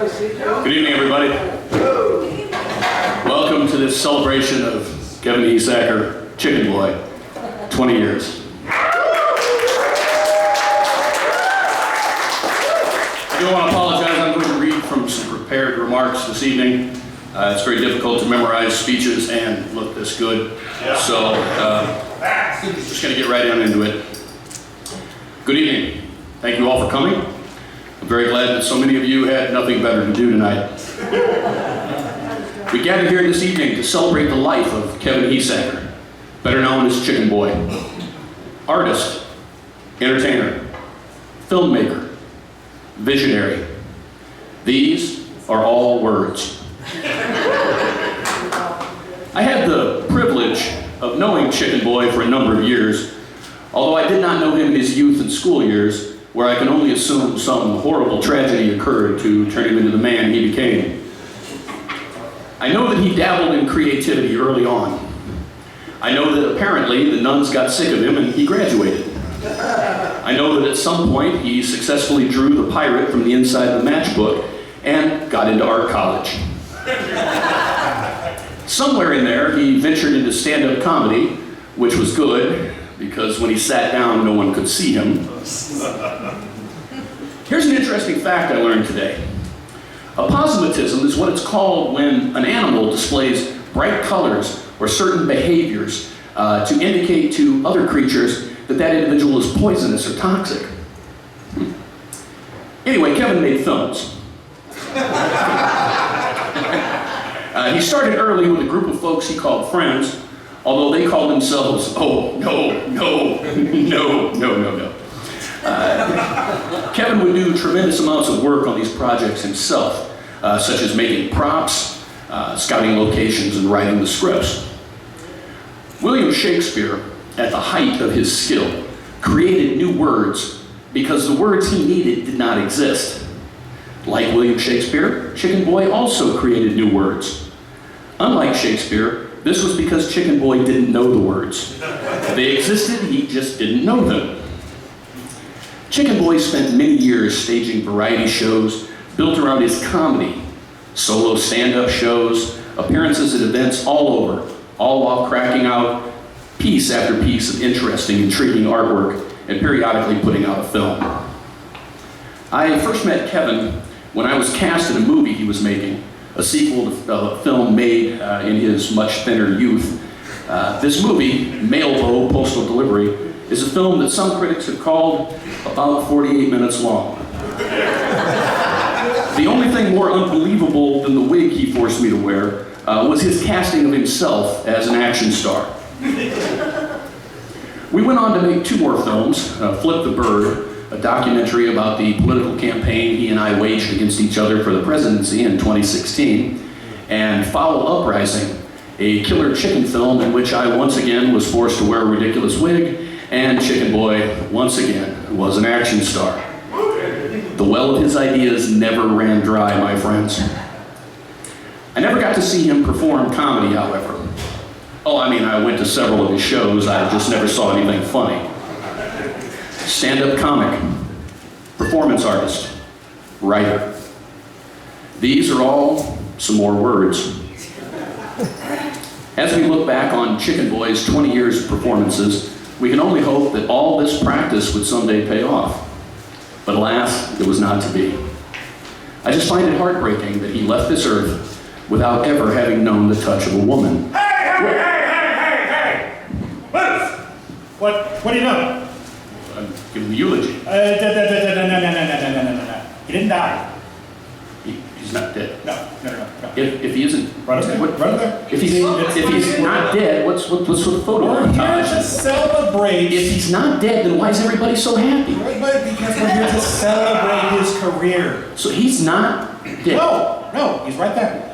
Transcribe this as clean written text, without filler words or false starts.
Good evening, everybody. Welcome to this celebration of Kevin Esacker, Chicken Boy, 20 years. I do want to apologize. I'm going to read from some prepared remarks this evening. It's very difficult to memorize speeches and look this good. So, just going to get right on into it. Good evening. Thank you all for coming. I'm very glad that so many of you had nothing better to do tonight. We gathered here this evening to celebrate the life of Kevin Esacker, better known as Chicken Boy. Artist, entertainer, filmmaker, visionary. These are all words. I had the privilege of knowing Chicken Boy for a number of years, although I did not know him in his youth and school years, where I can only assume some horrible tragedy occurred to turn him into the man he became. I know that he dabbled in creativity early on. I know that apparently the nuns got sick of him and he graduated. I know that at some point he successfully drew the pirate from the inside of the matchbook and got into art college. Somewhere in there he ventured into stand-up comedy, which was good, because when he sat down, no one could see him. Here's an interesting fact I learned today. Aposematism is what it's called when an animal displays bright colors or certain behaviors to indicate to other creatures that that individual is poisonous or toxic. Anyway, Kevin made films. He started early with a group of folks he called friends, although they called themselves, no. Kevin would do tremendous amounts of work on these projects himself, such as making props, scouting locations, and writing the scripts. William Shakespeare, at the height of his skill, created new words because the words he needed did not exist. Like William Shakespeare, Chicken Boy also created new words. Unlike Shakespeare, this was because Chicken Boy didn't know the words. They existed, he just didn't know them. Chicken Boy spent many years staging variety shows built around his comedy, solo stand-up shows, appearances at events all over, all while cracking out piece after piece of interesting, intriguing artwork and periodically putting out a film. I first met Kevin when I was cast in a movie he was making, a sequel to a film made in his much thinner youth. This movie, Mailbow Postal Delivery, is a film that some critics have called about 48 minutes long. The only thing more unbelievable than the wig he forced me to wear was his casting of himself as an action star. We went on to make two more films, Flip the Bird, a documentary about the political campaign he and I waged against each other for the presidency in 2016, and Foul Uprising, a killer chicken film in which I once again was forced to wear a ridiculous wig, and Chicken Boy, once again, was an action star. The well of his ideas never ran dry, my friends. I never got to see him perform comedy, however. I went to several of his shows, I just never saw anything funny. Stand-up comic, performance artist, writer. These are all some more words. As we look back on Chicken Boy's 20 years of performances, we can only hope that all this practice would someday pay off. But alas, it was not to be. I just find it heartbreaking that he left this earth without ever having known the touch of a woman. Hey! What are you doing? I'm giving the eulogy. No. He didn't die. He's not dead. No. If he isn't, Run there. if he's not dead, what's with the photo We're here montage? to celebrate. If he's not dead, then why is everybody so happy? Because we're here to celebrate his career. So he's not dead. No, he's right there.